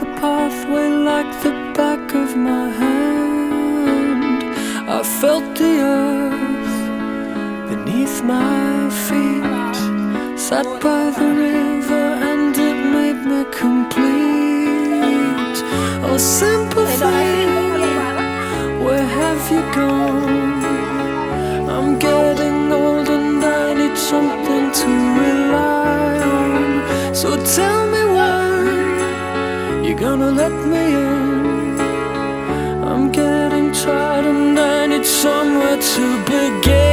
the pathway like the back of my hand. I felt the earth beneath my feet, sat by the river and it made me complete. Oh, sympathy, where have you gone? I'm getting old and I need something to rely on. So tell me when you're gonna let me in. I'm getting tired and I need somewhere to begin.